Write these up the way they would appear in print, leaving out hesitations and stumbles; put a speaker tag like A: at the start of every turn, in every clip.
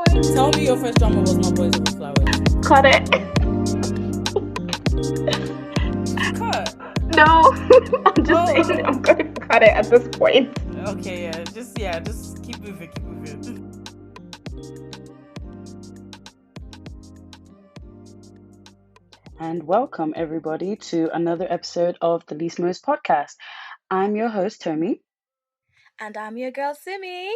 A: Tell me your first drama was not Boys Over Flowers.
B: Cut it.
A: Did you cut?
B: No, I'm just
A: Oh,
B: saying I'm going to cut it at this point.
A: okay, just keep moving, keep moving.
C: And welcome everybody to another episode of the Leastmost podcast. I'm your host, Tommy.
D: And I'm your girl, Simi.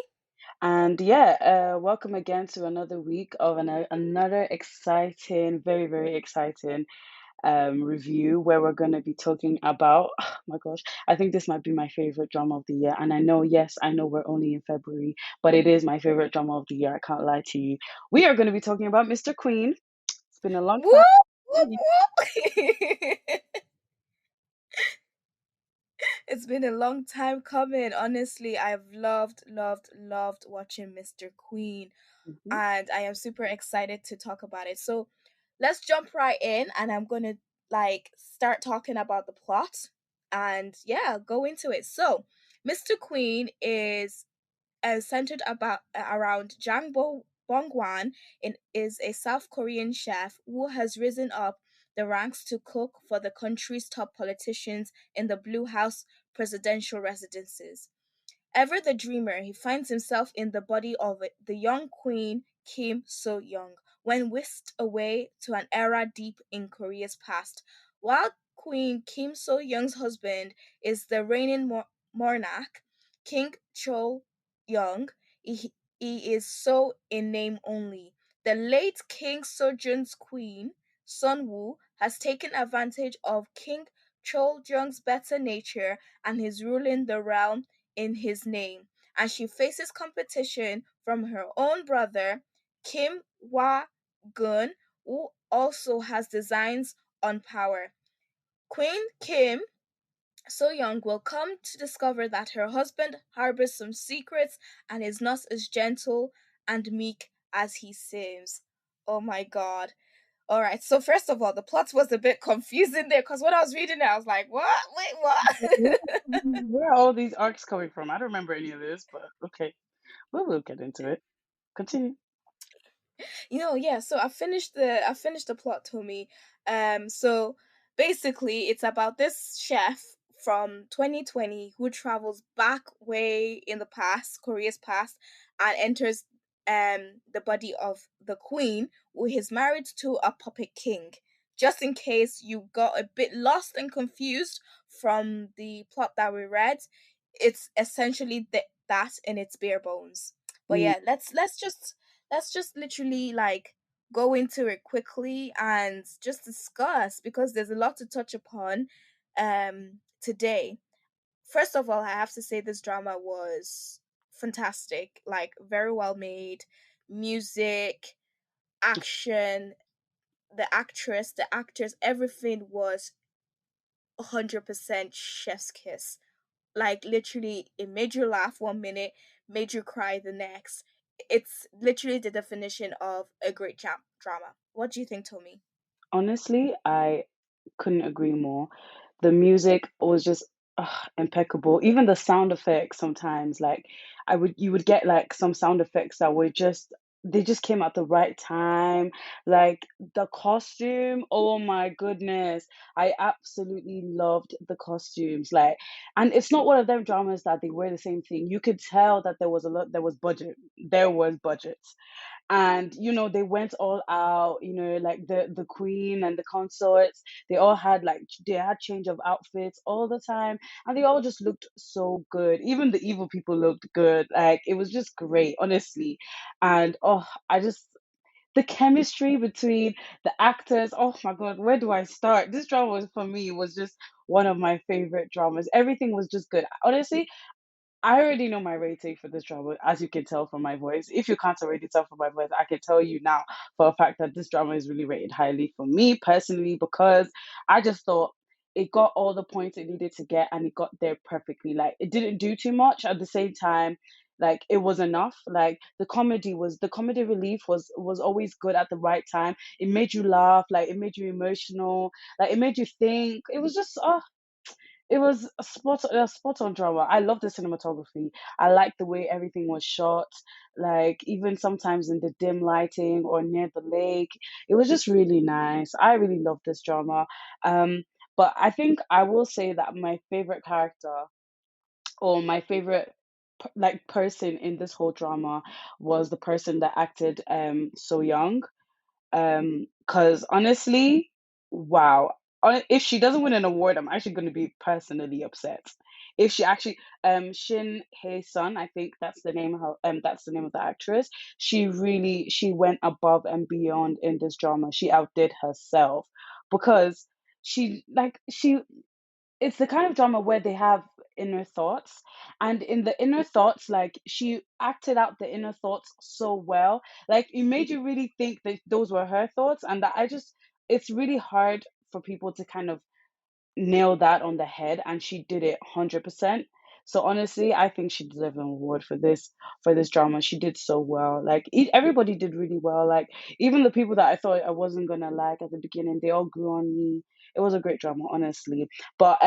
C: And welcome again to another week of another exciting, very, very exciting review where we're going to be talking about, oh my gosh, I think this might be my favorite drama of the year. And I know, yes, I know we're only in February, but it is my favorite drama of the year. I can't lie to you. We are going to be talking about Mr.Queen. It's been a long
D: Whoop,
C: time.
D: whoop, whoop. It's been a long time coming. Honestly, I've loved watching Mr. Queen,
C: Mhm.
D: and I am super excited to talk about it. So let's jump right in, and I'm gonna start talking about the plot and yeah, go into it. So, Mr. Queen is centered around Bong Hwan is a South Korean chef who has risen up the ranks to cook for the country's top politicians in the Blue House presidential residences. Ever the dreamer, he finds himself in the body of the young Queen Kim So-Yong when whisked away to an era deep in Korea's past. While Queen Kim So-Young's husband is the reigning monarch, King Cheoljong, he is so in name only. The late King Sojun's queen, Sunwoo, has taken advantage of King Cheoljong's better nature and is ruling the realm in his name, and she faces competition from her own brother, Kim Hwa-gun, who also has designs on power. Queen Kim So-Young will come to discover that her husband harbors some secrets and is not as gentle and meek as he seems. Oh my god. All right, so first of all, the plot was a bit confusing there because when I was reading it, I was like, what? Wait,
C: Where
D: what?
C: where are all these arcs coming from? I don't remember any of this, but okay. We'll get into it. Continue.
D: Yeah, so I finished the plot, Tommy. So basically it's about this chef from 2020 who travels back way in the past, Korea's past, and enters the body of the queen who is married to a puppet king. Just in case you got a bit lost and confused from the plot that we read, it's essentially that in its bare bones. But
C: Mm,
D: yeah, let's just literally go into it quickly and just discuss because there's a lot to touch upon today. First of all, I have to say this drama was fantastic, like very well made, music, action, the actress, the actors, everything was 100% chef's kiss. Like literally, it made you laugh 1 minute, made you cry the next. It's literally the definition of a great drama. What do you think, Tommy?
C: honestly, I couldn't agree more. The music was just impeccable. Even the sound effects sometimes, like you would get like some sound effects that were just they just came at the right time. Like the costume, oh my goodness. I absolutely loved the costumes. Like, and it's not one of them dramas that they wear the same thing. You could tell that there was budget. There was budget, and they went all out, like the queen and the consorts. They all had they had change of outfits all the time, and they all just looked so good. Even the evil people looked good. Like, it was just great, honestly. And I just the chemistry between the actors, oh my god, where do I start? This drama was, for me, was just one of my favorite dramas. Everything was just good, honestly. I already know my rating for this drama, as you can tell from my voice. If you can't already tell from my voice, I can tell you now for a fact that this drama is really rated highly for me personally, because I just thought it got all the points it needed to get, and it got there perfectly. Like, it didn't do too much at the same time. Like, it was enough. Like, the comedy relief was always good at the right time. It made you laugh, like it made you emotional, like it made you think. It was just it was a spot on drama. I love the cinematography. I like the way everything was shot, like even sometimes in the dim lighting or near the lake. It was just really nice. I really love this drama. Um, but I think I will say that my favorite character or my favorite person in this whole drama was the person that acted So Young. Because honestly, wow. If she doesn't win an award, I'm actually going to be personally upset. If she actually, Shin Hye-sun, I think that's the name of her, that's the name of the actress. She went above and beyond in this drama. She outdid herself because she it's the kind of drama where they have inner thoughts, and in the inner thoughts, like she acted out the inner thoughts so well, like it made you really think that those were her thoughts, and that I just it's really hard for people to kind of nail that on the head, and she did it 100%. So honestly, I think she deserves an award for this drama. She did so well. Like everybody did really well. Like even the people that I thought I wasn't gonna like at the beginning, they all grew on me. It was a great drama, honestly. But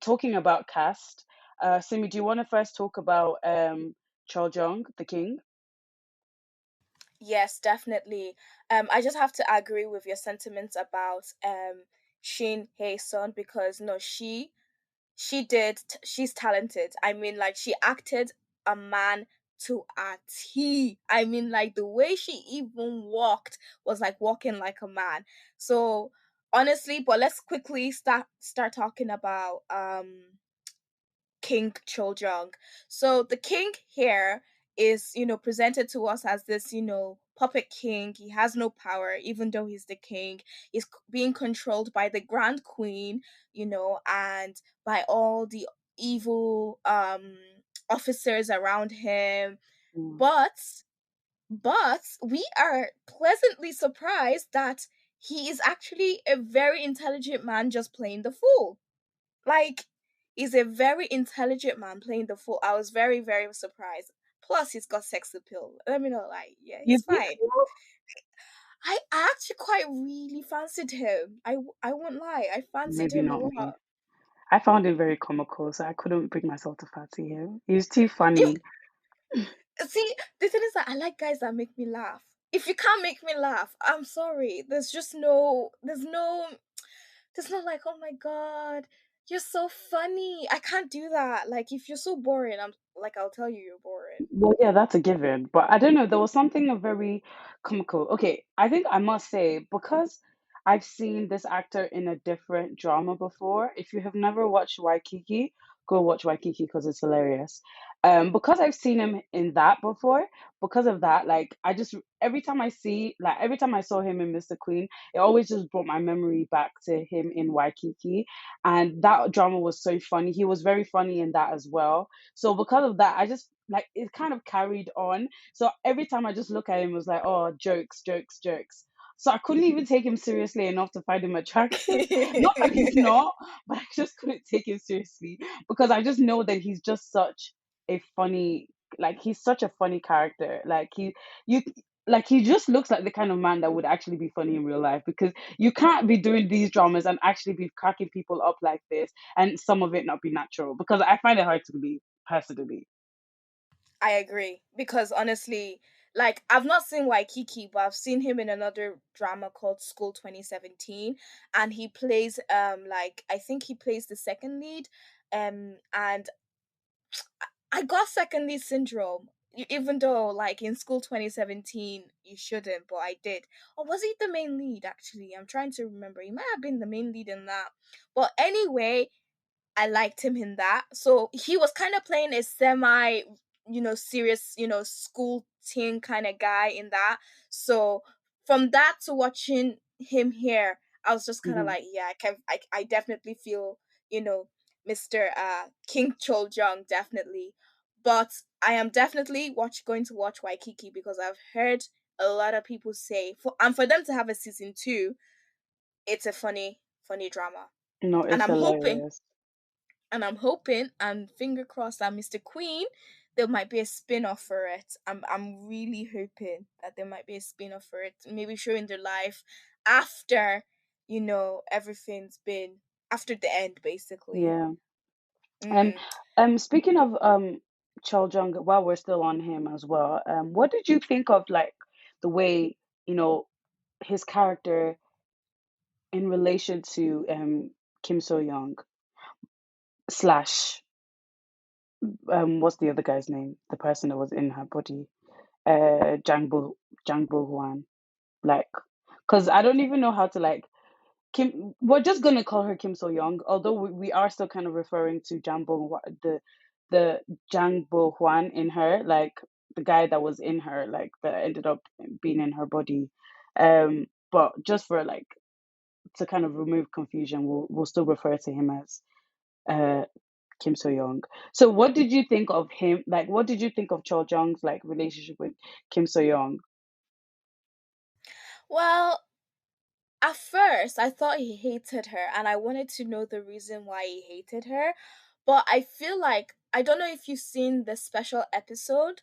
C: talking about cast, Simi, do you want to first talk about Cheoljong, the king?
D: Yes, definitely. I just have to agree with your sentiments about Shin Hae Sun, because no, she's talented. I mean, like, she acted a man to a T. I mean, like, the way she even walked was like walking like a man. So honestly, but let's quickly start talking about King Cheoljong. So the king here is, presented to us as this, puppet king. He has no power, even though he's the king. He's being controlled by the grand queen, and by all the evil officers around him.
C: Mm.
D: But we are pleasantly surprised that he is actually a very intelligent man just playing the fool. Like, he's a very intelligent man playing the fool. I was very, very surprised. Plus, he's got sex appeal. Let me know, like, yeah,
C: You
D: he's
C: think
D: fine.
C: so?
D: I actually quite really fancied him. I won't lie, I fancied
C: Maybe
D: him a
C: not me.
D: lot.
C: I found him very comical, so I couldn't bring myself to fancy him. He was too
D: If
C: funny.
D: see, the thing is that I like guys that make me laugh. If you can't make me laugh, I'm sorry. There's no like, oh my god, you're so funny. I can't do that. Like, if you're so boring, I'm like, I'll tell you you're boring.
C: Well, yeah, that's a given. But I don't know, there was something very comical. Okay, I think I must say, because I've seen this actor in a different drama before. If you have never watched Waikiki, go watch Waikiki because it's hilarious. Because I've seen him in that before, because of that, like every time I saw him in Mr. Queen, it always just brought my memory back to him in Waikiki. And that drama was so funny. He was very funny in that as well. So because of that, I just like it kind of carried on. So every time I just look at him, it was like, oh, jokes, jokes, jokes. So I couldn't even take him seriously enough to find him attractive. Not that he's not, but I just couldn't take him seriously because I just know that he's just such a funny, like he's such a funny character. You like he just looks like the kind of man that would actually be funny in real life, because you can't be doing these dramas and actually be cracking people up like this and some of it not be natural, because I find it hard to believe personally.
D: I agree, because honestly, like, I've not seen Waikiki, but I've seen him in another drama called School 2017, and he plays like, I think he plays the second lead, and I got second lead syndrome. Even though, like, in School 2017 you shouldn't, but I did. Or was he the main lead? Actually, I'm trying to remember. He might have been the main lead in that. But anyway, I liked him in that. So he was kind of playing a semi, serious, school teen kind of guy in that. So from that to watching him here, I was just kind of
C: Mhm.
D: like, yeah, I definitely feel, you know, Mr. King Cheoljong, definitely. But I am definitely going to watch Waikiki, because I've heard a lot of people say for them to have a season 2, it's a funny drama.
C: No,
D: And
C: it's
D: I'm hoping
C: hilarious.
D: and finger crossed that Mr. Queen, there might be a spin-off for it. I'm really hoping that there might be a spin-off for it. Maybe showing their life after, everything's been after the end, basically.
C: Yeah. And
D: Mm-hmm.
C: speaking of Cheoljong, while we're still on him as well, what did you think of like the way, you know, his character in relation to Kim So-Young slash what's the other guy's name? The person that was in her body, Jang Bong Hwan. Like, because I don't even know how to like Kim. We're just gonna call her Kim So Young, although we are still kind of referring to the Jang Bo Hwan in her, like the guy that was in her, like that ended up being in her body. But just for like to kind of remove confusion, we'll still refer to him as uh Kim So Young. So what did you think of him? Like, what did you think of Cho Jong's like relationship with Kim So Young?
D: Well, at first, I thought he hated her, and I wanted to know the reason why he hated her. But I feel like I don't know if you've seen the special episode.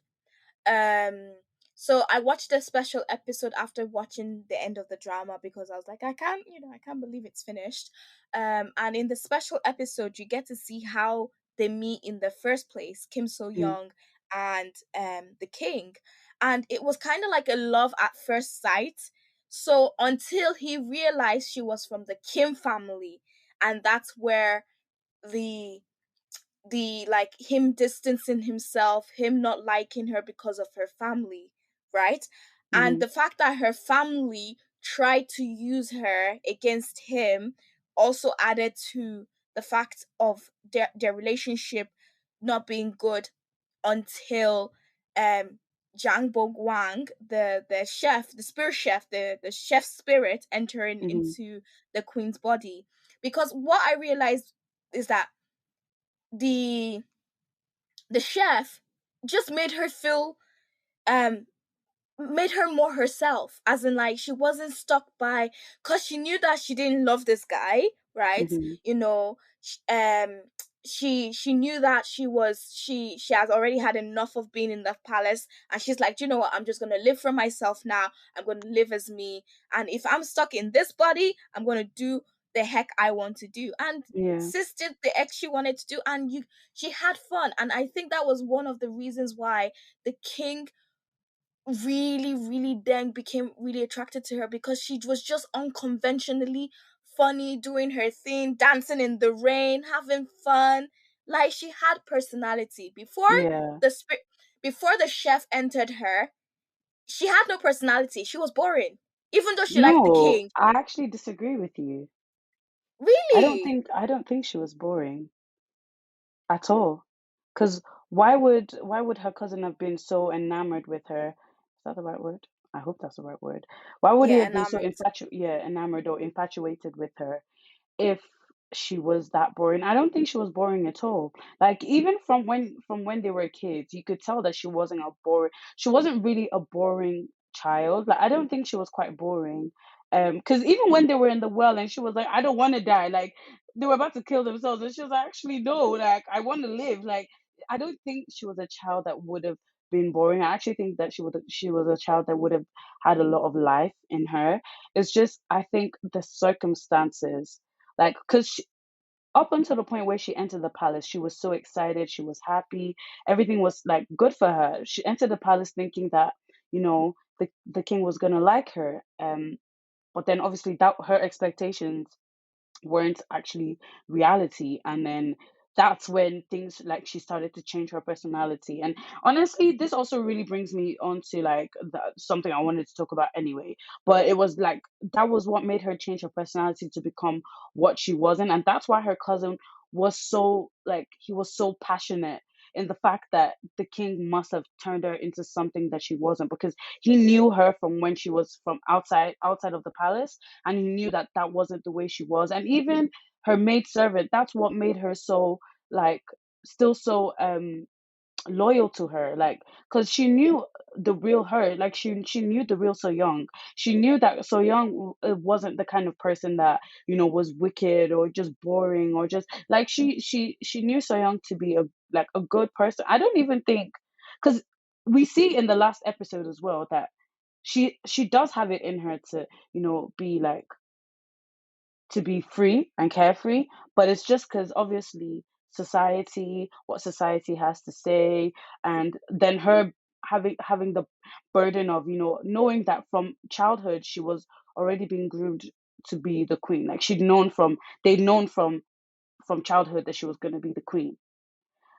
D: Um, so I watched the special episode after watching the end of the drama because I was like, I can't believe it's finished. And in the special episode, you get to see how they meet in the first place, Kim So
C: Mm,
D: Young and the king, and it was kind of like a love at first sight. So until he realized she was from the Kim family, and that's where the like him distancing himself, him not liking her because of her family, right? And
C: mm-hmm,
D: the fact that her family tried to use her against him also added to the fact of their relationship not being good until um Jang Bong Hwan, the chef, the spirit chef, the chef spirit entering
C: mm-hmm.
D: into the queen's body. Because what I realized is that the the chef just made her feel um made her more herself, as in like she wasn't stuck by, because she knew that she didn't love this guy, right?
C: Mm-hmm.
D: You know, she knew that she has already had enough of being in the palace, and she's like, you know what, I'm just gonna live for myself now. I'm gonna live as me, and if I'm stuck in this body, I'm gonna do the heck I want to do. And
C: Yeah.
D: sis did the heck she wanted to do, and she had fun. And I think that was one of the reasons why the king really then became really attracted to her, because she was just unconventionally funny, doing her thing, dancing in the rain, having fun. Like, she had personality.
C: Yeah.
D: The spirit before the chef entered her, she had no personality. She was boring, even though she liked the
C: No,
D: king.
C: I actually disagree with you.
D: Really?
C: I don't think she was boring at all. Because why would her cousin have been so enamored with her? Is that the right word? I hope that's the right word. Why would he
D: Yeah,
C: have been so
D: enamored.
C: enamored or infatuated with her if she was that boring? I don't think she was boring at all. Like even from when they were kids, you could tell that she wasn't really a boring child. Like I don't think she was quite boring. Because even when they were in the well and she was like, I don't want to die, like they were about to kill themselves, and she was like, actually no, like I want to live. Like I don't think she was a child that would have been boring. I actually think that she was a child that would have had a lot of life in her. It's just I think the circumstances, like, because up until the point where she entered the palace, she was so excited, she was happy, everything was like good for her. She entered the palace thinking that the king was gonna like her. But then obviously that her expectations weren't actually reality, and then that's when things like she started to change her personality. And honestly, this also really brings me on to like something I wanted to talk about anyway, but it was like that was what made her change her personality to become what she wasn't. And that's why her cousin was so like he was so passionate in the fact that the king must have turned her into something that she wasn't, because he knew her from when she was from outside of the palace, and he knew that that wasn't the way she was. And even her maid servant, that's what made her so like still so loyal to her, like because she knew the real her, like she knew the real So Young. She knew that So Young wasn't the kind of person that was wicked or just boring, or just like she knew So Young to be a like a good person. I don't even think, because we see in the last episode as well that she does have it in her to be like to be free and carefree, but it's just because obviously society, what society has to say, and then her having the burden of, knowing that from childhood she was already being groomed to be the queen. Like they'd known from childhood that she was going to be the queen.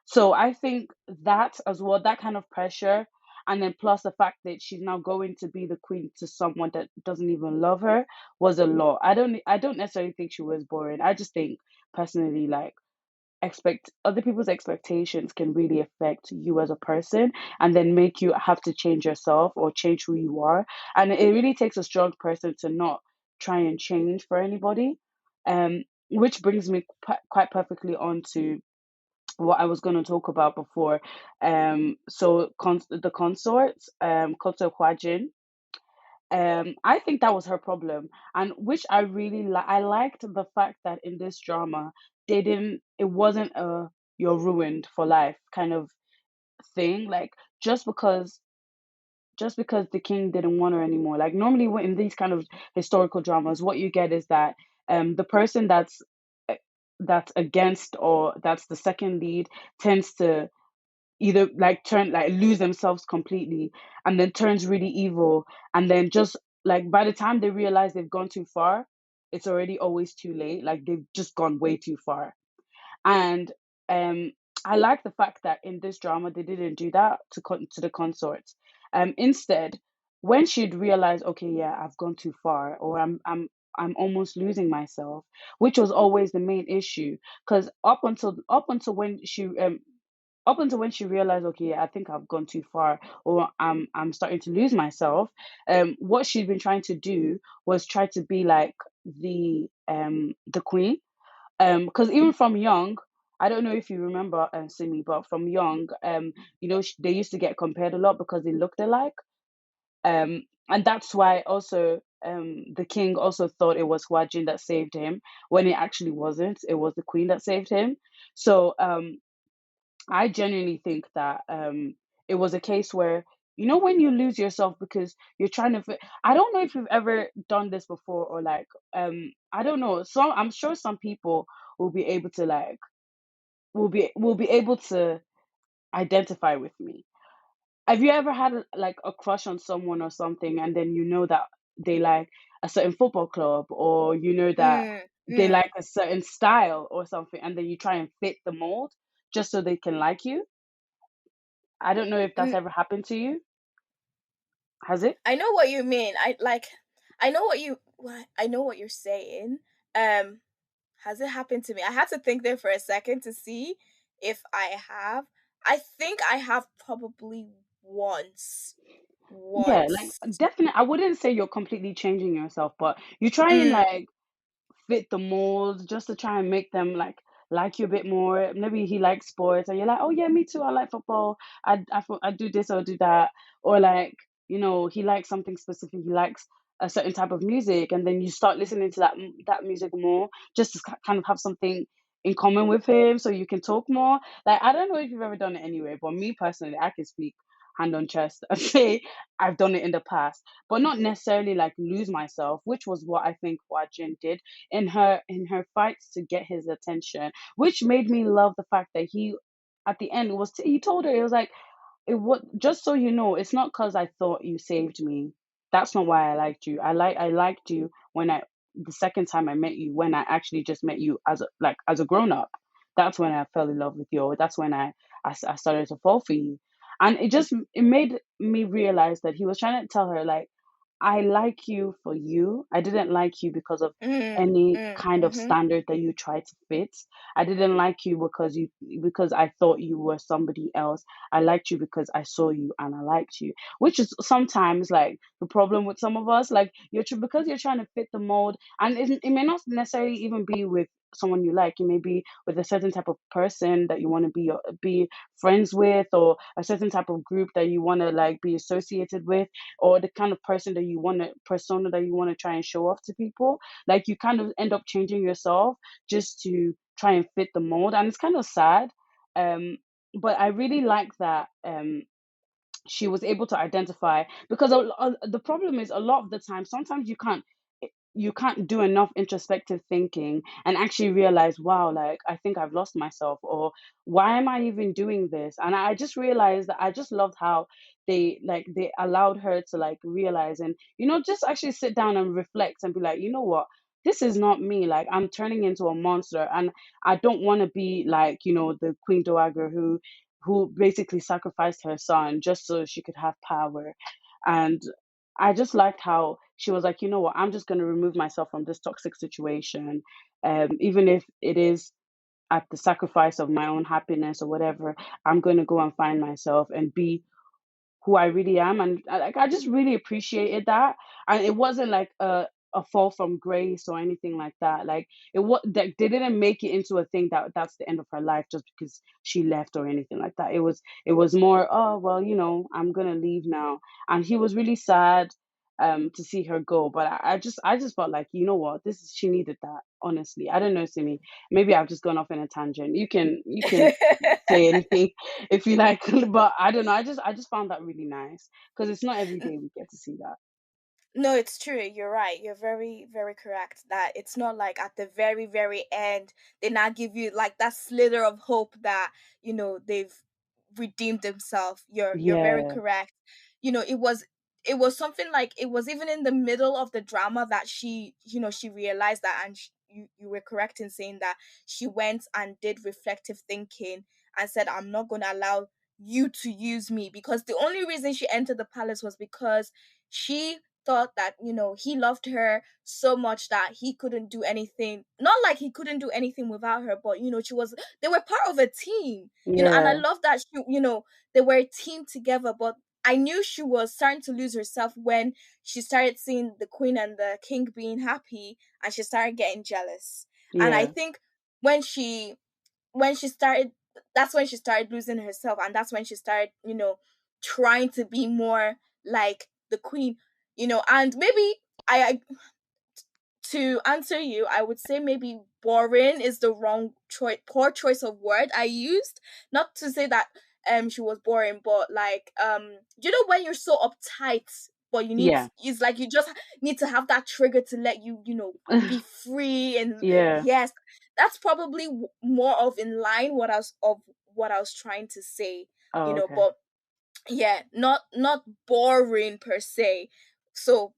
C: So I think that as well, that kind of pressure, and then plus the fact that she's now going to be the queen to someone that doesn't even love her, was a lot. I don't necessarily think she was boring. I just think personally, like, expect other people's expectations can really affect you as a person, and then make you have to change yourself or change who you are. And it really takes a strong person to not try and change for anybody. Which brings me quite perfectly on to what I was going to talk about before. So the consorts, Consort Hwajin, I think that was her problem, and which I really I liked the fact that in this drama it wasn't a you're ruined for life kind of thing. Like, just because the king didn't want her anymore. Like, normally in these kind of historical dramas, what you get is that the person eh, that's against, or that's the second lead, tends to either like turn, like, lose themselves completely, and then turns really evil, and then just, like, by the time they realize they've gone too far, it's already always too late. Like, they've just gone way too far. And I like the fact that in this drama they didn't do that to the consorts. Instead, when she'd realize, okay, yeah, I've gone too far, or I'm almost losing myself, which was always the main issue. Because up until when she realized, okay, yeah, I think I've gone too far, or I'm starting to lose myself. What she'd been trying to do was try to be like the queen. Because even from young, I don't know if you remember, Simi, but from young, they used to get compared a lot because they looked alike. And that's why also the king also thought it was Hwajin that saved him, when it actually wasn't. It was the queen that saved him. So I genuinely think that it was a case where, when you lose yourself because you're trying to I don't know if you've ever done this before, or like, I don't know, I'm sure some people will be able to, like, will be able to identify with me. Have you ever had like a crush on someone or something, and then that they like a certain football club, or that
D: Mm,
C: they
D: mm,
C: like a certain style or something, and then you try and fit the mold just so they can like you? I don't know if that's
D: mm.
C: ever happened to you. Has it?
D: I know what you mean. I know what you're saying. Um, has it happened to me? I had to think there for a second to see if I have. I think I have probably once.
C: Yeah, like,
D: Once.
C: definitely. I wouldn't say you're completely changing yourself, but you try and,
D: Mm,
C: like, fit the mold just to try and make them like you a bit more. Maybe he likes sports, and you're like, oh yeah, me too. I like football. I do this or do that, or like, he likes something specific. He likes a certain type of music, and then you start listening to that music more, just to kind of have something in common with him, so you can talk more. Like, I don't know if you've ever done it anyway, but me personally, I can speak hand on chest and say I've done it in the past, but not necessarily like lose myself, which was what I think Hwa-jin did in her fights to get his attention, which made me love the fact that he, at the end, he told her, it was like, it was just so you know, it's not because I thought you saved me. That's not why I liked you. I liked you when I the second time I met you, when I actually just met you as a grown up. That's when I fell in love with you. That's when I started to fall for you. And it made me realize that he was trying to tell her, like, I like you for you. I didn't like you because of
D: mm,
C: any
D: mm,
C: kind of
D: mhm,
C: standard that you tried to fit. I didn't like you because I thought you were somebody else. I liked you because I saw you and I liked you. Which is sometimes like the problem with some of us. Like, because you're trying to fit the mold, and it may not necessarily even be with someone you like. It may be with a certain type of person that you want to be friends with, or a certain type of group that you want to, like, be associated with, or the kind of persona that you want to try and show off to people. Like, you kind of end up changing yourself just to try and fit the mold, and it's kind of sad. Um but I really like that she was able to identify, because the problem is, a lot of the time, sometimes you can't. you can't do enough introspective thinking and actually realize, wow, like I think I've lost myself, or why am I even doing this? And I just realized that I just loved how they allowed her to like realize, and just actually sit down and reflect and be like, you know what, this is not me. Like, I'm turning into a monster, and I don't want to be like, the Queen Dowager who basically sacrificed her son just so she could have power. And I just liked how she was like, you know what, I'm just going to remove myself from this toxic situation, even if it is at the sacrifice of my own happiness or whatever. I'm going to go and find myself and be who I really am. And like, I just really appreciated that. And it wasn't like a fall from grace or anything like that. Like, it was that they didn't make it into a thing that's the end of her life just because she left or anything like that. It was more, oh well, I'm gonna leave now. And he was really sad to see her go. But I just felt like, you know what, she needed that, honestly. I don't know, Simi. Maybe I've just gone off in a tangent. You can say anything if you like. But I don't know, I just found that really nice, because it's not every day we get to see that.
D: No, it's true. You're right. You're very, very correct that it's not like at the very, very end they not give you like that slither of hope that, they've redeemed themselves. You're very
C: Yeah,
D: correct. It was something like it was even in the middle of the drama that she realized that, and you were correct in saying that she went and did reflective thinking and said, I'm not going to allow you to use me, because the only reason she entered the palace was because she thought that he loved her so much that he couldn't do anything, not like he couldn't do anything without her, but they were part of a team, and I
C: yeah,
D: love that they were a team together. But I knew she was starting to lose herself when she started seeing the queen and the king being happy, and she started getting jealous. And I
C: yeah.
D: think when she started, that's when she started losing herself, and that's when she started trying to be more like the queen. And maybe I to answer you, I would say maybe boring is the wrong choice, poor choice of word I used. Not to say that she was boring, but like when you're so uptight, but
C: Yeah.
D: it's like you just need to have that trigger to let you be free. And
C: Yeah.
D: yes, that's probably more of in line what I was trying to say.
C: Oh, okay.
D: But yeah, not boring per se. So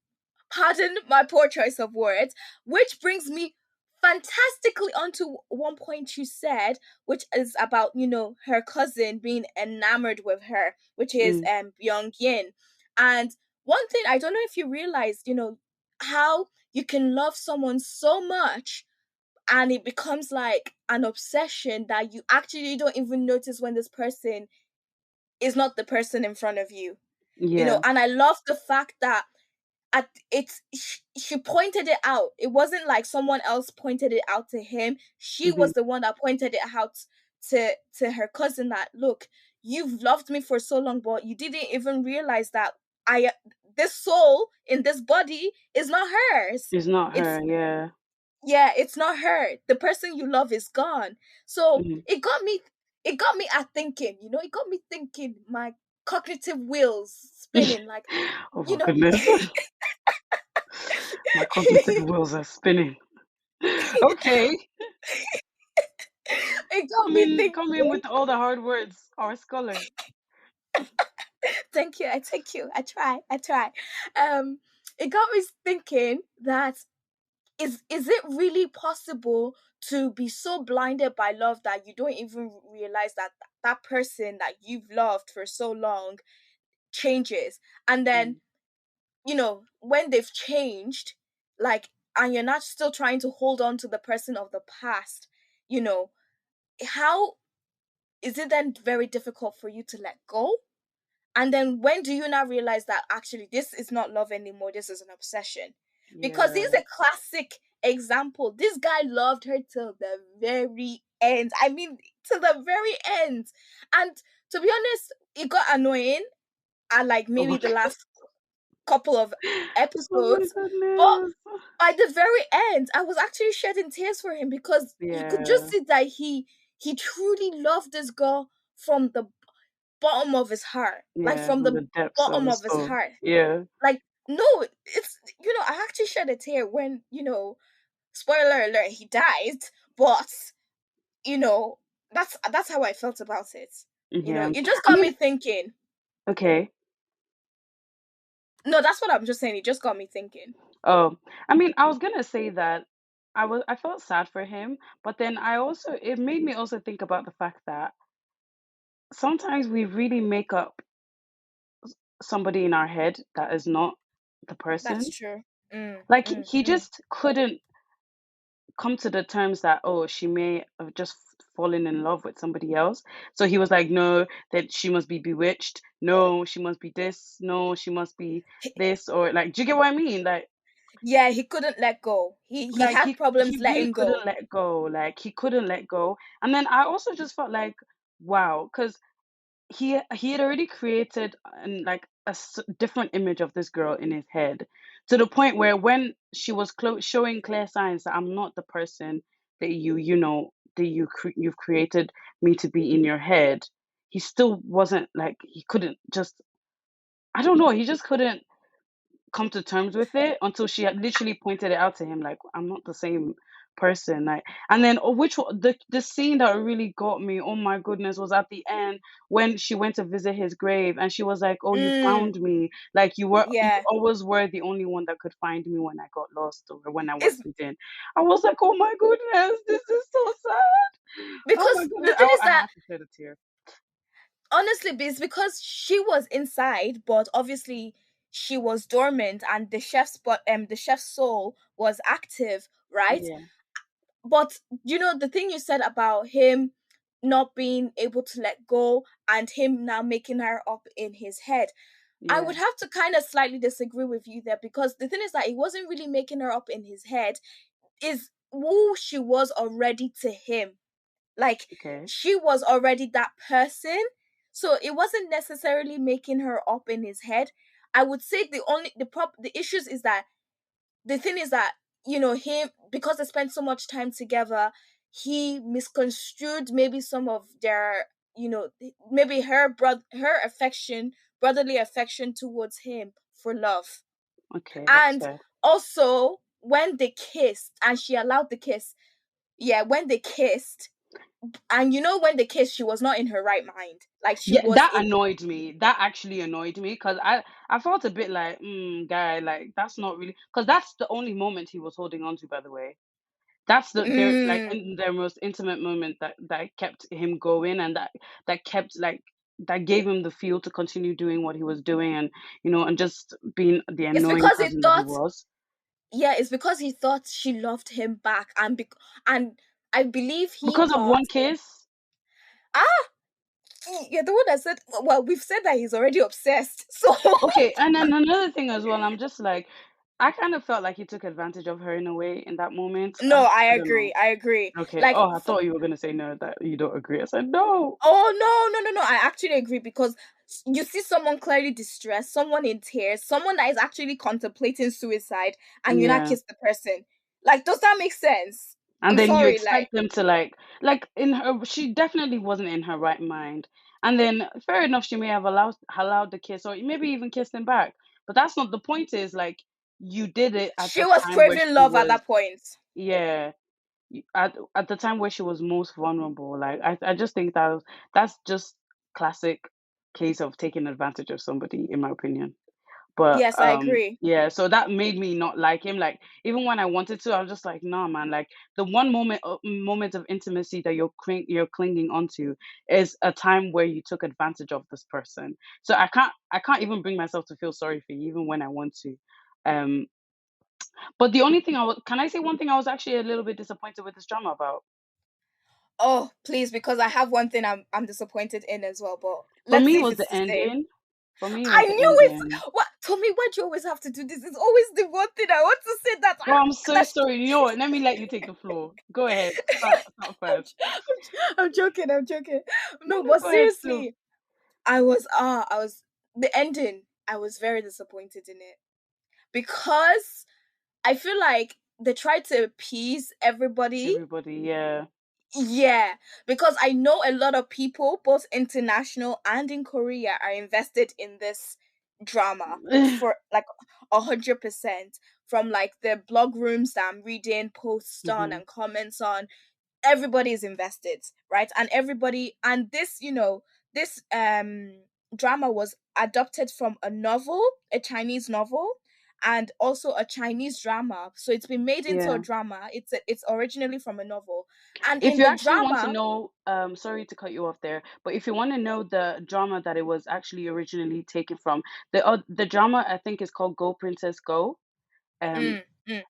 D: pardon my poor choice of words, which brings me fantastically onto one point you said, which is about her cousin being enamored with her, which is
C: Mm.
D: Byung Yin. And one thing I don't know if you realized, how you can love someone so much and it becomes like an obsession that you actually don't even notice when this person is not the person in front of you.
C: Yeah.
D: And I love the fact that she pointed it out. It wasn't like someone else pointed it out to him. She
C: Hmm.
D: was the one that pointed it out to her cousin, that look, you've loved me for so long, but you didn't even realize that I this soul in this body is not hers.
C: It's not
D: It's
C: her. Yeah.
D: Yeah, it's not her. The person you love is gone. So
C: Hmm.
D: it got me at thinking, it got me thinking, my cognitive wheels spinning, like,
C: Oh
D: you
C: my
D: know,
C: goodness. My cognitive wheels are spinning. Okay.
D: it got
C: Come
D: me
C: in, come in
D: thinking.
C: with all the hard words, our scholar.
D: Thank you. I thank you. I try. I try. Um, it got me thinking that is it really possible to be so blinded by love that you don't even realize that that person that you've loved for so long changes, and then
C: Mm.
D: when they've changed, like, and you're not still trying to hold on to the person of the past, you know, how is it then very difficult for you to let go? And then when do you now realize that actually this is not love anymore, this is an obsession? Because
C: Yeah.
D: he's a classic example. This guy loved her till the very end. I mean, to the very end. And to be honest, it got annoying at like
C: Oh my
D: maybe the
C: god.
D: last couple of
C: Oh my
D: episodes. But
C: goodness.
D: by the very end, I was actually shedding tears for him because you could just
C: Yeah.
D: see that he truly loved this girl from the bottom of his heart. Like
C: Yeah.
D: from
C: From
D: the
C: the depths of
D: bottom
C: his
D: of his
C: soul.
D: heart.
C: Yeah.
D: Like No, it's I actually shed a tear when spoiler alert, he died, but you know that's how I felt about it.
C: Yeah.
D: It just
C: I
D: got
C: mean,
D: me thinking.
C: okay.
D: No, that's what I'm just saying. It just got me thinking.
C: Oh, I mean, I was gonna say that I felt sad for him, but then it made me also think about the fact that sometimes we really make up somebody in our head that is not the
D: That's
C: person.
D: true.
C: Like he just couldn't come to the terms that, oh, she may have just fallen in love with somebody else. So he was like, no, that she must be bewitched. No, she must be this. No, she must be this. Or like, do you get what I mean?
D: Yeah, he couldn't let go. He
C: Like
D: had
C: he
D: problems
C: really
D: letting
C: couldn't
D: go.
C: let go. Like he couldn't let go. And then I also just felt like, wow, because he had already created like different image of this girl in his head, to the point where when she was showing clear signs that I'm not the person that you've created me to be in your head, he still wasn't like, he couldn't just, I don't know, he just couldn't come to terms with it until she had literally pointed it out to him, like, I'm not the same person. Like, and then the scene that really got me, oh my goodness, was at the end when she went to visit his grave and she was like, oh, you
D: Mm,
C: found me, like you
D: yeah.
C: always were the only one that could find me when I got lost or when I
D: It's
C: wasn't in. I was like, oh my goodness, this is so sad. Oh my
D: because the
C: goodness,
D: thing is
C: I
D: that
C: had to shed a tear.
D: honestly, it's because she was inside, but obviously she was dormant, and the chef's soul was active, right?
C: Yeah,
D: But the thing you said about him not being able to let go and him now making her up in his head, I
C: yeah.
D: would have to kind of slightly disagree with you there, because the thing is that he wasn't really making her up in his head, is who she was already to him. Like,
C: Okay.
D: she was already that person. So it wasn't necessarily making her up in his head. I would say the issues is that the thing is that him, because they spent so much time together, he misconstrued maybe some of their maybe her affection, brotherly affection towards him for love.
C: Okay, that's
D: And
C: fair.
D: also when they kissed and she allowed the kiss, yeah, when they kissed, and when they kissed, she was not in her right mind, like she
C: Yeah,
D: was
C: that
D: in.
C: annoyed me. That actually annoyed me because I felt a bit like, guy, like that's not really, because that's the only moment he was holding on to. By the way, that's their like
D: Mm.
C: their most intimate moment that kept him going, and that kept like that gave him the fuel to continue doing what he was doing, and and just being the
D: It's
C: annoying
D: because he
C: cousin that he
D: thought,
C: was.
D: yeah, it's because he thought she loved him back, and I believe he
C: Because of
D: thought,
C: one kiss.
D: ah, you're the one that said, well, we've said that he's already obsessed. So
C: Okay, and then another thing as well, I'm just like, I kind of felt like he took advantage of her in a way in that moment.
D: no, I
C: I don't know.
D: agree. I agree.
C: Okay.
D: Like,
C: Oh, I thought you were gonna say no, that you don't agree. I said no.
D: oh, no, no, no, no, I actually agree, because you see someone clearly distressed, someone in tears, someone that is actually contemplating suicide, and you not
C: Yeah.
D: kiss the person. Like, does that make sense?
C: And
D: I'm
C: then you
D: sorry, like,
C: expect them to like in her, she definitely wasn't in her right mind. And then fair enough, she may have allowed the kiss or maybe even kissed him back. But that's not the point, is like you did it at
D: she
C: a
D: was
C: time where
D: craving
C: she
D: love at
C: was,
D: that point.
C: yeah, at the time where she was most vulnerable. Like I just think that's just classic case of taking advantage of somebody, in my opinion. But
D: Yes, I agree.
C: yeah, so that made me not like him. Like even when I wanted to, I was just like, nah, man. Like the one moment of intimacy that you're clinging onto is a time where you took advantage of this person. So I can't even bring myself to feel sorry for you, even when I want to. Um, but the only thing can I say one thing I was actually a little bit disappointed with this drama about?
D: Oh, please, because I have one thing I'm disappointed in as well, but
C: For
D: let's
C: me,
D: see
C: it
D: if
C: was
D: it's
C: the
D: the same.
C: ending. For me, it
D: I
C: was the
D: knew it.
C: ending.
D: What, Tommy? Why do you always have to do this? It's always the one thing I want to say that.
C: Oh, I'm so
D: That's
C: sorry. You know what? Let me let you take the floor. Go ahead. Start
D: I'm,
C: first.
D: I'm joking. I'm joking.
C: No,
D: No,
C: no,
D: but
C: go ahead still.
D: seriously, I was the ending. I was very disappointed in it, because I feel like they tried to appease everybody.
C: Everybody, yeah.
D: Yeah, because I know a lot of people, both international and in Korea, are invested in this drama for like 100%. From like the blog rooms that I'm reading posts on
C: Mm-hmm.
D: and comments on, everybody is invested, right? And everybody, and this, this drama was adopted from a novel, a Chinese novel, and also a Chinese drama. So it's been made into a
C: Yeah.
D: drama. It's originally from a novel. And
C: If
D: in
C: you
D: the
C: actually want to
D: drama,
C: know, sorry to cut you off there, but if you want to know the drama that it was actually originally taken from, the drama I think is called Go Princess Go. Um,
D: mm, mm,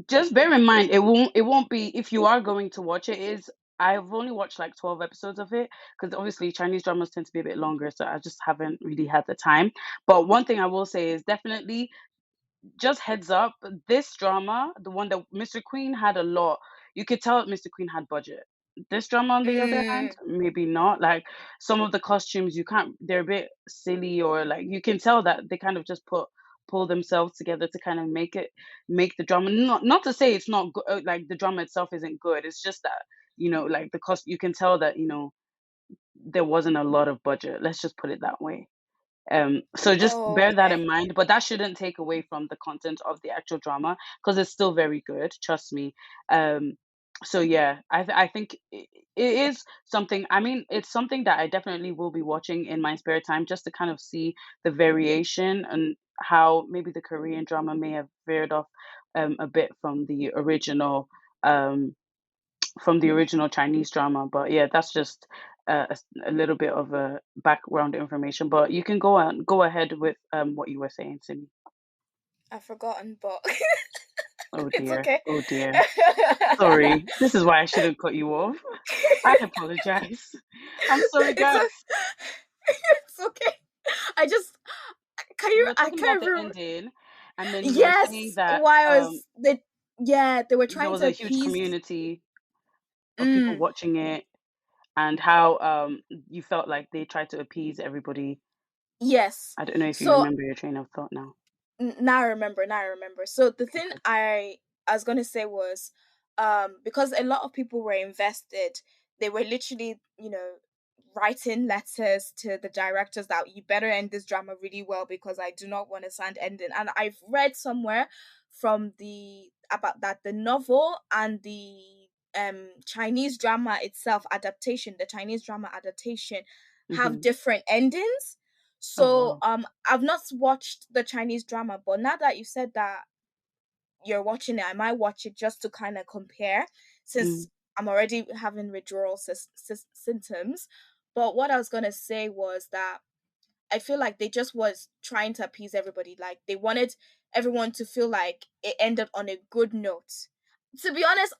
C: just bear in mind it won't be, if you are going to watch it, is I've only watched like 12 episodes of it because obviously Chinese dramas tend to be a bit longer, so I just haven't really had the time. But one thing I will say is definitely, just heads up, this drama, the one that Mr. Queen had a lot, you could tell Mr. Queen had budget. This drama, on the other hand,
D: mm.
C: maybe not. Like some of the costumes, you can't, they're a bit silly, or like you can tell that they kind of just pull themselves together to kind of make the drama. Not to say it's not good, like the drama itself isn't good. It's just that, like the cost, you can tell that, there wasn't a lot of budget. Let's just put it that way. So just
D: Oh,
C: bear that
D: okay.
C: in mind, but that shouldn't take away from the content of the actual drama because it's still very good, trust me. Um, so yeah, I think it is something. I mean, it's something that I definitely will be watching in my spare time just to kind of see the variation and how maybe the Korean drama may have veered off a bit um from the original Chinese drama. But yeah, that's just a little bit of a background information. But you can go ahead with what you were saying, Simi.
D: I've forgotten, but
C: Oh
D: it's
C: dear,
D: okay.
C: oh dear. Sorry, this is why I shouldn't cut you off. I apologize. I'm sorry,
D: it's
C: guys.
D: a, it's okay. I just can
C: You
D: you
C: were
D: I
C: talking about
D: can't
C: the
D: remember.
C: ending, and then you were saying
D: Yes,
C: that
D: why I was they yeah, they were
C: there
D: trying
C: was
D: to
C: a huge
D: appease.
C: community of people
D: Mm,
C: watching it, and how you felt like they tried to appease everybody.
D: yes.
C: I don't know if you
D: So
C: remember your train of thought now.
D: now I remember, now I remember. So the
C: Okay,
D: thing
C: good.
D: I was gonna say was, because a lot of people were invested, they were literally, writing letters to the directors that you better end this drama really well because I do not want a sad ending. And I've read somewhere from the about that the novel and the Chinese drama itself adaptation, the Chinese drama adaptation have
C: Mm-hmm.
D: different endings.
C: Oh
D: So
C: wow.
D: I've not watched the Chinese drama, but now that you said that you're watching it, I might watch it just to kind of compare
C: Mm.
D: since I'm already having withdrawal symptoms. But what I was going to say was that I feel like they just was trying to appease everybody. Like they wanted everyone to feel like it ended on a good note. To be honest,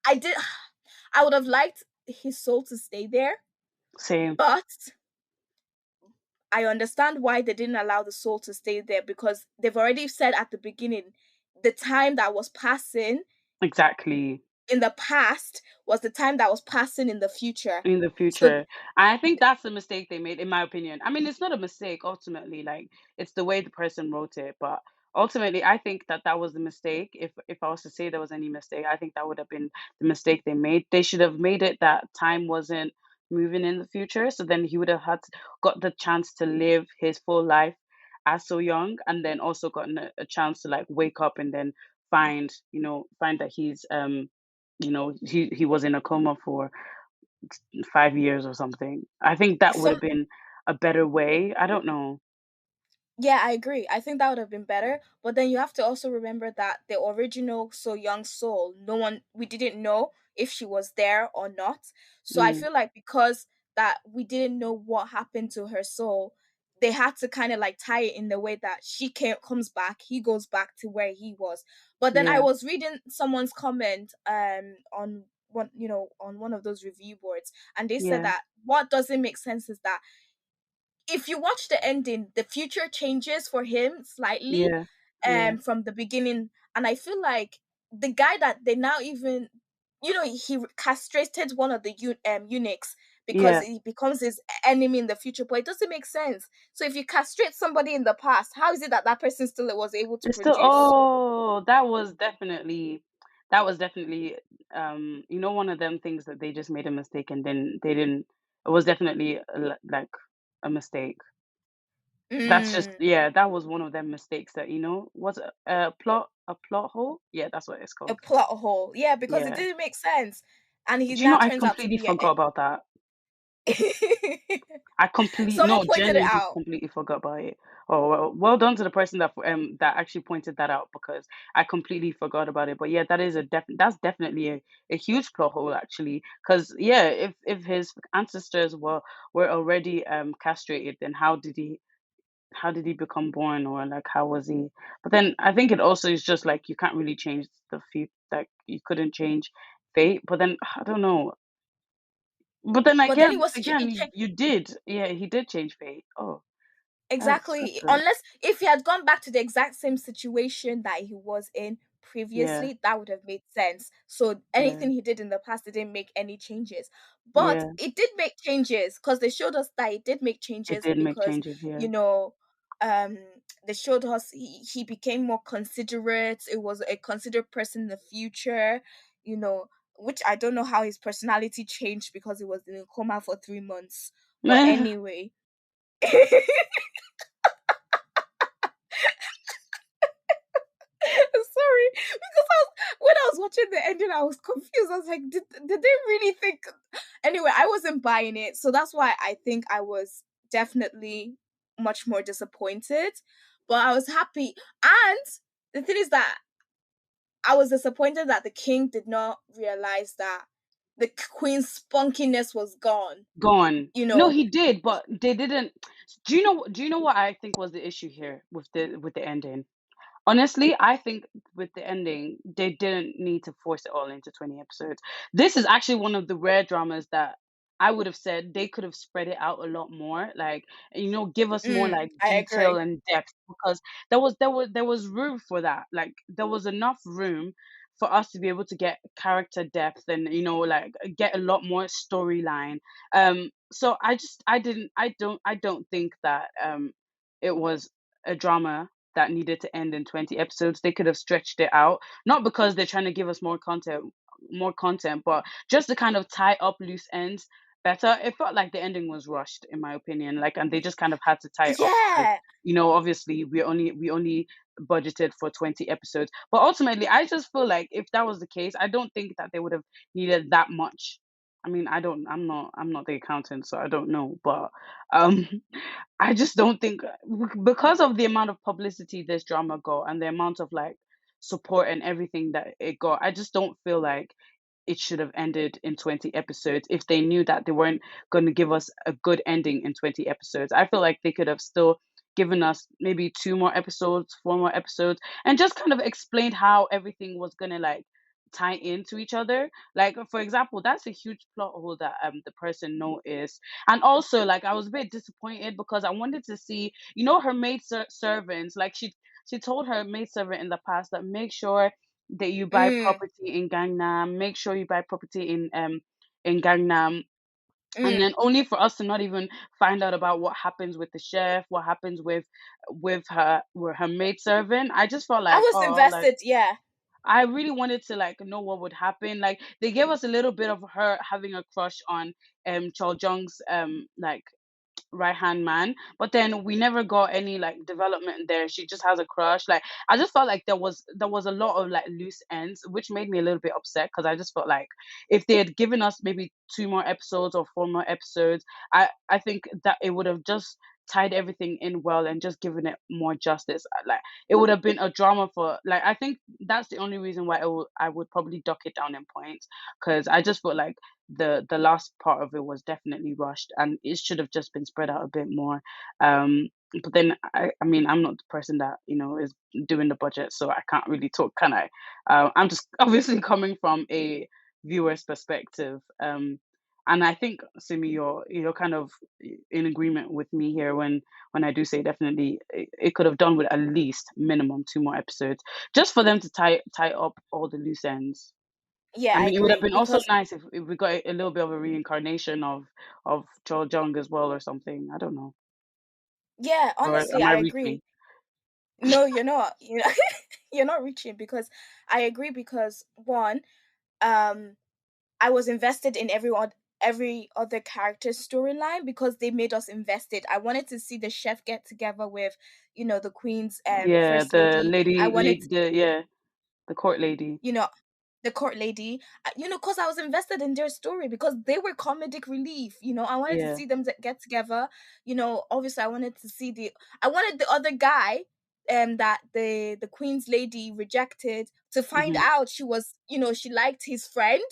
D: I did I would have liked his soul to stay there,
C: Same.
D: but I understand why they didn't allow the soul to stay there because they've already said at the beginning the time that was passing
C: Exactly.
D: in the past was the time that was passing in the future.
C: In the
D: So,
C: future. I think that's the mistake they made, in my opinion. I mean, it's not a mistake ultimately, like it's the way the person wrote it, but ultimately I think that that was the mistake. If I was to say there was any mistake, I think that would have been the mistake they made. They should have made it that time wasn't moving in the future, so then he would have got the chance to live his full life as so young, and then also gotten a chance to like wake up and then find that he's he was in a coma for 5 years or something. I think that would
D: some
C: have been a better way. I don't know.
D: Yeah, I agree. I think that would have been better. But then you have to also remember that the original So Young Soul, we didn't know if she was there or not. So I
C: Mm,
D: feel like because that we didn't know what happened to her soul, they had to kind of like tie it in the way that comes back, he goes back to where he was. But then I
C: yeah,
D: was reading someone's comment on on one of those review boards, and they said
C: yeah,
D: that what doesn't make sense is that if you watch the ending, the future changes for him slightly
C: yeah, yeah,
D: from the beginning. And I feel like the guy that they now even he castrated one of the eunuchs because
C: yeah.
D: he becomes his enemy in the future, but it doesn't make sense. So if you castrate somebody in the past, how is it that that person still was able to
C: It's still,
D: produce?
C: oh, that was definitely one of them things that they just made a mistake and then they didn't, it was definitely like a mistake. That's just,
D: Mm,
C: yeah, that was one of them mistakes that, was a plot hole? Yeah, that's what it's
D: a
C: called.
D: plot hole. Yeah, because it
C: Yeah.
D: didn't make sense. And he
C: Do you
D: now
C: know I
D: turns out to
C: completely
D: be
C: forgot about that?
D: Someone
C: No,
D: pointed it
C: genuinely
D: out.
C: completely forgot about it. Oh, well done to the person that actually pointed that out, because I completely forgot about it. But yeah, that's definitely a huge plot hole actually. Because yeah, if his ancestors were already castrated, then how did he become born, or like how was he? But then I think it also is just like you can't really change the fate, like you couldn't change fate. But then I don't know. But then
D: But then
C: again, you did. Yeah, he did change fate. Oh, that's
D: exactly.
C: good.
D: Unless if he had gone back to the exact same situation that he was in
C: Yeah,
D: previously, that would have made sense. So
C: yeah,
D: anything he did in the past, it didn't make any changes. But
C: yeah.
D: it did make changes because they showed us that it did make
C: It
D: changes
C: did make
D: because,
C: changes. Yeah.
D: you know, um they showed us he became more considerate. It was a considerate person in the future, you know, which I don't know how his personality changed because he was in a coma for 3 months. But anyway. Sorry, because when I was watching the ending, I was confused. I was like, did they really think? Anyway, I wasn't buying it, so that's why I think I was definitely much more disappointed. But I was happy, and the thing is that I was disappointed that the king did not realize that the queen's spunkiness was gone.
C: Gone.
D: You
C: No,
D: know,
C: he did, but they didn't. Do you know what I think was the issue here with the ending? Honestly, I think with the ending, they didn't need to force it all into 20 episodes. This is actually one of the rare dramas that I would have said they could have spread it out a lot more, like, give us more like
D: I
C: detail
D: agree.
C: and depth, because there was room for that. Like there was enough room for us to be able to get character depth and like get a lot more storyline. So I don't think that it was a drama that needed to end in 20 episodes. They could have stretched it out, not because they're trying to give us more content, but just to kind of tie up loose ends better. It felt like the ending was rushed, in my opinion, like, and they just kind of had to tie it up because
D: Yeah,
C: obviously we only budgeted for 20 episodes. But ultimately, I just feel like if that was the case, I don't think that they would have needed that much. I mean, I'm not the accountant, so I don't know, but um I just don't think, because of the amount of publicity this drama got and the amount of like support and everything that it got, I just don't feel like it should have ended in 20 episodes if they knew that they weren't going to give us a good ending in 20 episodes. I feel like they could have still given us maybe two more episodes, four more episodes, and just kind of explained how everything was going to like tie into each other. Like, for example, that's a huge plot hole that the person noticed. And also, like, I was a bit disappointed because I wanted to see, her servants. Like, she told her maidservant in the past that make sure that you buy
D: mm,
C: property in Gangnam, make sure you buy property in Gangnam, and
D: mm.
C: then only for us to not even find out about what happens with the chef, what happens with her maidservant. I just felt
D: I
C: like,
D: was
C: oh, like,
D: invested. Yeah.
C: I really wanted to like know what would happen. Like they gave us a little bit of her having a crush on Cheoljong's like right hand man, but then we never got any like development there. She just has a crush. Like I just felt like there was a lot of like loose ends, which made me a little bit upset because I just felt like if they had given us maybe two more episodes or four more episodes, I think that it would have just tied everything in well and just given it more justice. Like it would have been a drama for, like, I think that's the only reason why I would probably dock it down in points, because I just felt like the last part of it was definitely rushed and it should have just been spread out a bit more. But then I mean, I'm not the person that is doing the budget, so I can't really talk, can I? I'm just obviously coming from a viewer's perspective. And I think, Simi, you're kind of in agreement with me here when I do say definitely it could have done with at least minimum two more episodes, just for them to tie up all the loose ends.
D: Yeah,
C: I
D: I
C: mean, it would have
D: agree
C: been also
D: because
C: nice if we got a little bit of a reincarnation of Cheoljong as well or something. I don't know.
D: yeah,
C: Or
D: honestly,
C: am I
D: I
C: reaching?
D: agree. No, you're not. You're not reaching because I agree because one, um I was invested in every other character's storyline because they made us invested. I wanted to see the chef get together with, the queen's
C: Yeah,
D: first
C: the
D: lady. I
C: lady,
D: wanted,
C: the court lady.
D: you know, the court lady, because I was invested in their story because they were comedic relief. I wanted to
C: Yeah.
D: see them get together. Obviously, I wanted to see I wanted the other guy, that the queen's lady rejected, to find
C: Hmm.
D: out she was, she liked his friend.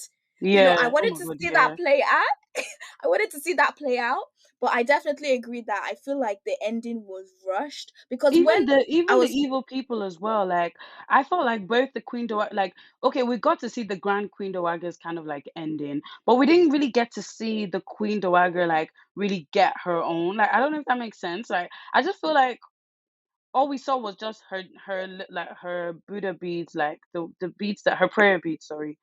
D: I
C: Yeah. Oh
D: wanted
C: my
D: to
C: God.
D: see that
C: Yeah.
D: play out. I wanted to see that play out, but I definitely agree that I feel like the ending was rushed because when I
C: Even the
D: was
C: evil people as well. Like I felt like both the Queen Dowager, like okay, we got to see the Grand Queen Dowager's kind of like ending, but we didn't really get to see the Queen Dowager like really get her own. Like I don't know if that makes sense. Like I just feel like all we saw was just like her Buddha beads, like the beads that her prayer beads, sorry,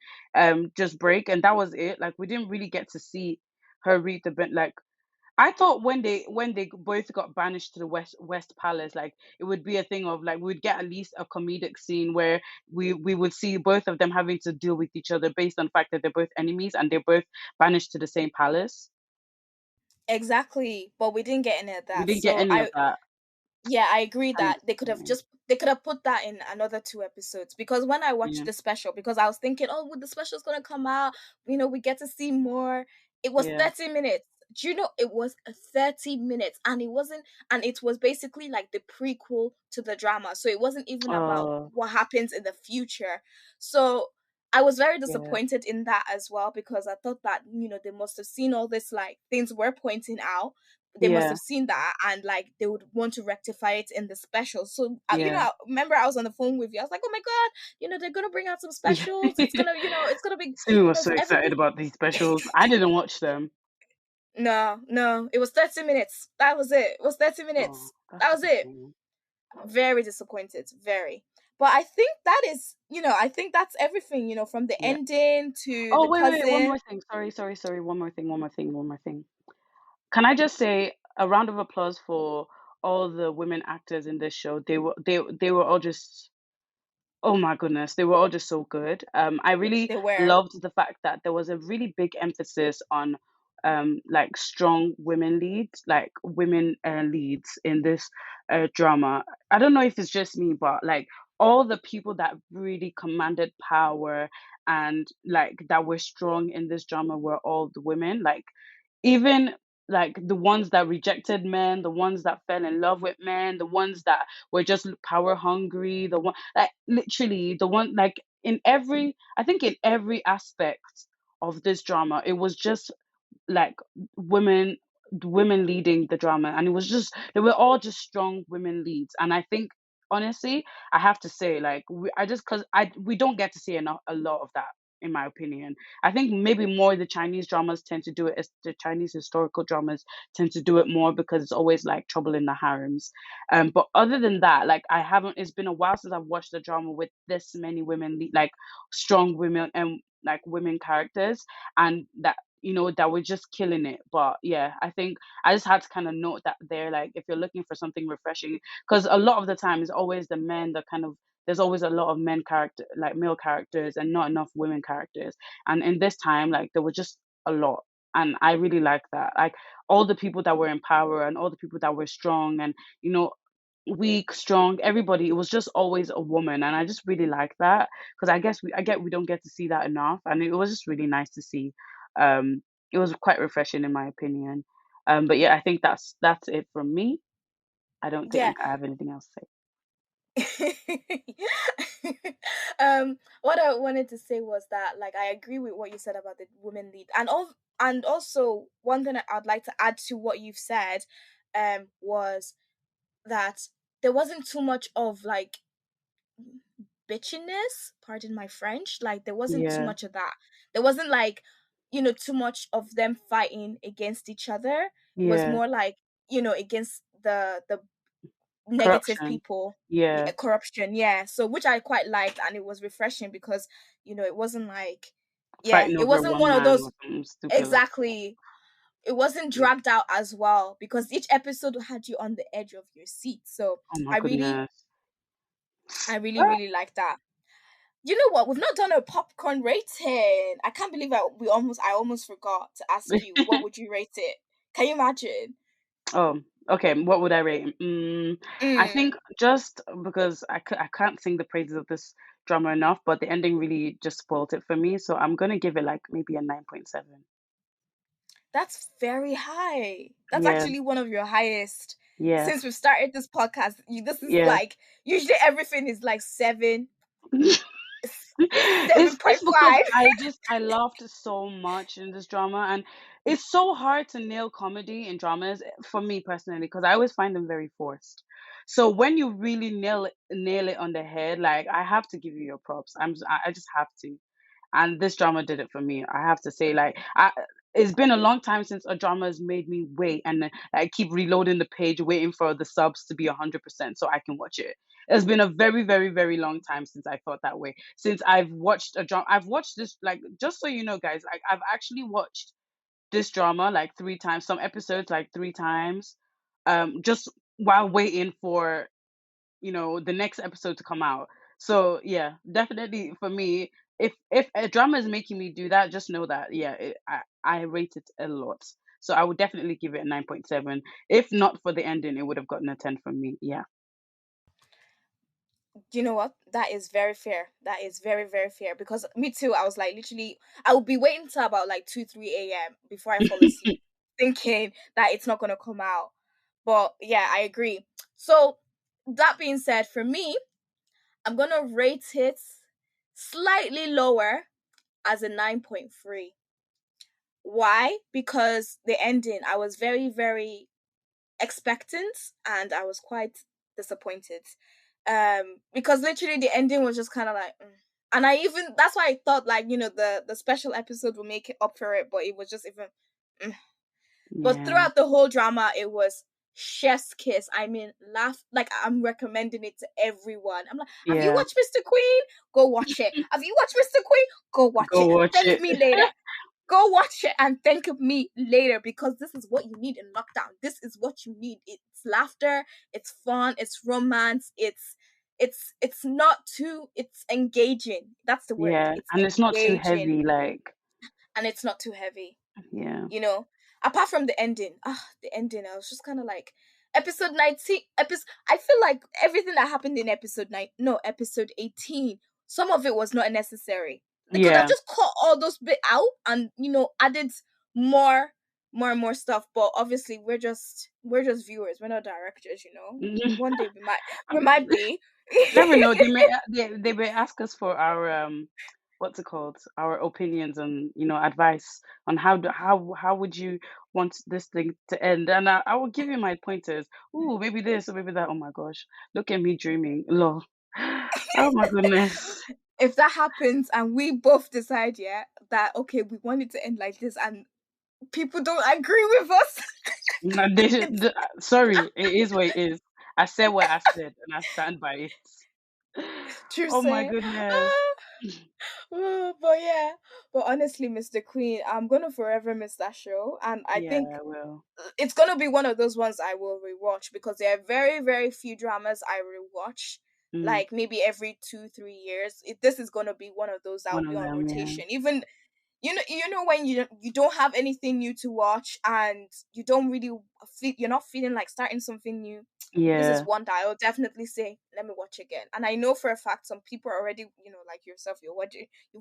C: just break, and that was it. Like we didn't really get to see her read the like I thought when they both got banished to the West Palace, like it would be a thing of like we'd get at least a comedic scene where we would see both of them having to deal with each other based on the fact that they're both enemies and they're both banished to the same palace.
D: exactly, but we didn't get any of
C: We
D: that.
C: didn't get
D: So
C: any of that.
D: yeah, I agree
C: Kind
D: that
C: of disappointing.
D: they could have put that in another two episodes because when I watched
C: Yeah,
D: the special, because I was thinking, oh, when the special's gonna come out, we get to see more. It was
C: yeah.
D: 30 minutes. Do you know it was 30 minutes and it was basically like the prequel to the drama. So it wasn't even about
C: Oh,
D: what happens in the future. So I was very
C: yeah,
D: disappointed in that as well because I thought that, they must have seen all this like things we're pointing out. They must
C: yeah,
D: have seen that and like they would want to rectify it in the special. So
C: yeah.
D: remember I was on the phone with you. I was like, oh my god, they're gonna bring out some
C: Yeah.
D: specials. It's gonna be,
C: Sue was so
D: so
C: excited
D: everybody.
C: about these specials. I didn't watch them.
D: No, no, it was 30 minutes. That was it. It was 30
C: Oh,
D: minutes.
C: that's
D: That was it.
C: disappointing.
D: Very disappointed. Very. But I think that is, I think that's everything, from the
C: Yeah.
D: ending to
C: Oh,
D: the
C: wait, one
D: cousin.
C: more thing. Sorry. One more thing. Can I just say a round of applause for all the women actors in this show? They were all just oh my goodness, they were all just so good. I really
D: They were.
C: loved the fact that there was a really big emphasis on like strong women leads, like women leads in this drama. I don't know if it's just me, but like all the people that really commanded power and like that were strong in this drama were all the women. Like even like the ones that rejected men, the ones that fell in love with men, the ones that were just power hungry, the one like literally the one like in every I think in every aspect of this drama, it was just like women women leading the drama, and it was just they were all just strong women leads. And I think honestly I have to say like I just because I we don't get to see enough a lot of that, in my opinion. I think maybe more the Chinese dramas tend to do it, as the Chinese historical dramas tend to do it more because it's always like trouble in the harems. But other than that, like I haven't it's been a while since I've watched a drama with this many women like strong women and like women characters, and that that we're just killing it. But yeah, I think I just had to kind of note that there, like if you're looking for something refreshing, because a lot of the time it's always the men that kind of there's always a lot of men character like male characters and not enough women characters. And in this time, like there were just a lot. And I really like that. Like all the people that were in power and all the people that were strong and you know weak, strong, everybody, it was just always a woman. And I just really like that because I guess we don't get to see that enough, and it was just really nice to see. It was quite refreshing in my opinion. But yeah, I think that's it from me. I don't
D: Yeah.
C: think I have anything else to say.
D: What I wanted to say was that like I agree with what you said about the women lead, and also one thing I'd like to add to what you've said was that there wasn't too much of like bitchiness, pardon my French, like there wasn't too
C: Yeah,
D: much of that. There wasn't like, too much of them fighting against each other. It was
C: yeah,
D: more like, against the negative
C: corruption.
D: people.
C: Yeah,
D: Yeah, corruption, yeah. So which I quite liked and it was refreshing because, it wasn't like, yeah,
C: fighting
D: it
C: over
D: wasn't
C: one
D: one of
C: man
D: those.
C: or something stupid like that.
D: Exactly. It wasn't
C: Yeah.
D: dragged out as well because each episode had you on the edge of your seat. So
C: Oh my
D: I really
C: goodness.
D: I really
C: Ah,
D: really like that. You know what? We've not done a popcorn rating. I can't believe I almost forgot to ask you what would you rate it. Can you imagine?
C: Oh, okay. What would I rate it? I
D: Mm,
C: think just because I can't sing the praises of this drama enough, but the ending really just spoiled it for me. So I'm gonna give it like maybe a 9.7.
D: that's very high. That's
C: Yeah,
D: actually one of your highest.
C: yeah,
D: Since we've started this podcast, this is
C: yeah.
D: like usually everything is like
C: It's because
D: 7.5.
C: I laughed so much in this drama, and it's so hard to nail comedy in dramas for me personally because I always find them very forced. So when you really nail it on the head, like I have to give you your props. I just have to. And this drama did it for me. I have to say, it's been a long time since a drama has made me wait and I keep reloading the page, waiting for the subs to be 100% so I can watch it. It's been a very, very, very long time since I felt that way. Since I've watched a drama, I've watched this, like, just so you know, guys, like, I've actually watched this drama like three times, some episodes like three times, just while waiting for the next episode to come out. So yeah, definitely for me, if a drama is making me do that, just know that yeah, I rate it a lot. So I would definitely give it a 9.7. If not for the ending, it would have gotten a 10 from me. Yeah.
D: You know what? That is very fair. That is very, very fair. Because me too, I was like literally I would be waiting till about like 2, 3 a.m. before I fall asleep, thinking that it's not gonna come out. But yeah, I agree. So that being said, for me, I'm gonna rate it slightly lower as a 9.3. Why? Because the ending, I was very, very expectant and I was quite disappointed. Because literally the ending was just kind of like and I even that's why I thought like, the special episode would make it up for it, but it was just even mm. But
C: Yeah.
D: throughout the whole drama it was chef's kiss. I mean, laugh like I'm recommending it to everyone. I'm like, have you
C: Yeah.
D: watched Mr. Queen? Go watch it. Have you watched Mr. Queen? Go watch
C: Go
D: it.
C: watch
D: Thank
C: it.
D: me later. Go watch it and thank me later because this is what you need in lockdown. This is what you need. It's laughter, it's fun, it's romance, it's not too it's engaging. That's the word.
C: Yeah.
D: It's
C: And it's not too
D: engaging
C: heavy, like,
D: and it's not too heavy,
C: yeah.
D: you know. Apart from the ending. The ending, I was just kind of like episode 19 episode I feel like everything that happened in episode 9 no, episode 18, some of it was not necessary. They could have
C: Yeah.
D: just cut all those bit out and added more and more stuff, but obviously we're just viewers, we're not directors. One day we might be.
C: Never know. They may ask us for our what's it called? Our opinions and advice on how would you want this thing to end? And I will give you my pointers. Ooh, maybe this or maybe that. Oh my gosh, look at me dreaming. Lol. Oh my goodness.
D: If that happens and we both decide, yeah, that okay, we want it to end like this and people don't agree with us.
C: No, sorry, it is what it is. I said what I said and I stand by it.
D: True
C: Oh my
D: say.
C: goodness.
D: But yeah, but honestly, Mr. Queen, I'm gonna forever miss that show, and I
C: Yeah,
D: think
C: I will.
D: it's gonna be one of those ones I will rewatch because there are very, very few dramas I rewatch.
C: Mm,
D: Like maybe every 2, 3 years. This is gonna be one of those that will
C: one
D: be
C: of
D: on
C: them, yeah.
D: rotation. Even you know when you don't have anything new to watch and you don't really feel you're not feeling like starting something new. This is
C: Yeah,
D: one that I'll definitely say, let me watch again. And I know for a fact some people are already, like yourself, you've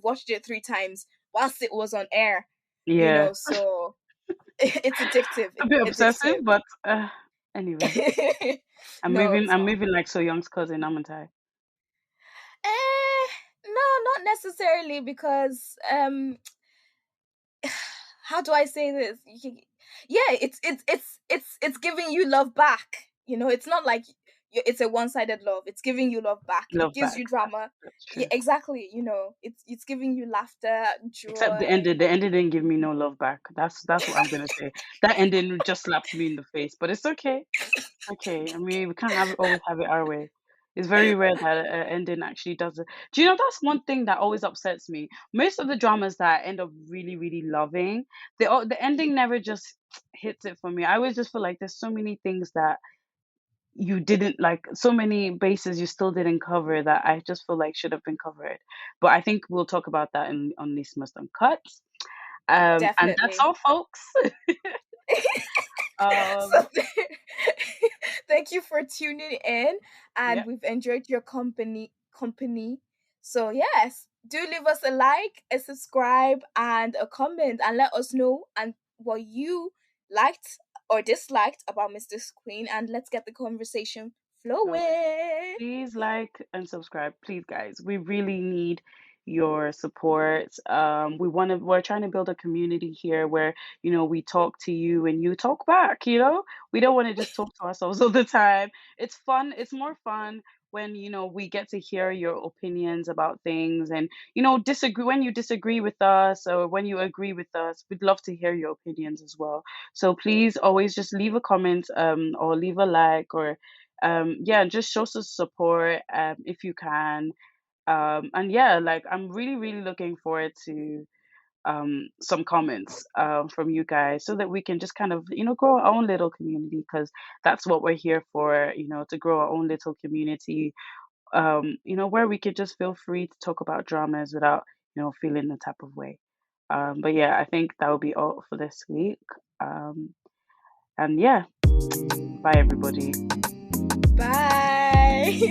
D: watched it 3 times whilst it was on air,
C: yeah.
D: so it's addictive.
C: A
D: It's
C: bit obsessive,
D: addictive.
C: but anyway. I'm
D: No,
C: moving.
D: it's
C: I'm
D: not.
C: moving like So Young's cousin, Amantai.
D: No, not necessarily because how do I say this? Yeah, it's giving you love back. It's not like it's a one-sided love. It's giving you love back. It
C: Love
D: gives
C: back.
D: you drama.
C: That's
D: Yeah,
C: true.
D: exactly. It's giving you laughter,
C: Except the
D: joy.
C: ending. The ending didn't give me no love back. That's what I'm gonna say. That ending just slapped me in the face. But it's okay. Okay. I mean, we can't always have it our way. It's very rare that an ending actually does it. Do you know that's one thing that always upsets me? Most of the dramas that I end up really, really loving, the ending never just hits it for me. I always just feel like there's so many things that you didn't like so many bases you still didn't cover that I just feel like should have been covered. But I think we'll talk about that in on Leastmost Uncut. And that's
D: Definitely.
C: all, folks.
D: So
C: um,
D: thank you for tuning in, and
C: yeah,
D: we've enjoyed your company. So yes, do leave us a like, a subscribe, and a comment, and let us know and what you liked or disliked about Mr. Queen, and let's get the conversation
C: flowing.
D: flowing.
C: Please like and subscribe, please, guys. We really need your support. We're trying to build a community here where, we talk to you and you talk back, We don't want to just talk to ourselves all the time. It's fun. It's more fun when, we get to hear your opinions about things and, disagree when you disagree with us or when you agree with us. We'd love to hear your opinions as well. So please always just leave a comment, or leave a like, or yeah, just show some support, if you can. And yeah, like I'm really, really looking forward to some comments from you guys so that we can just kind of, grow our own little community, because that's what we're here for, to grow our own little community, where we could just feel free to talk about dramas without, feeling the type of way. But yeah, I think that will be all for this week. And yeah, bye everybody.
D: Bye.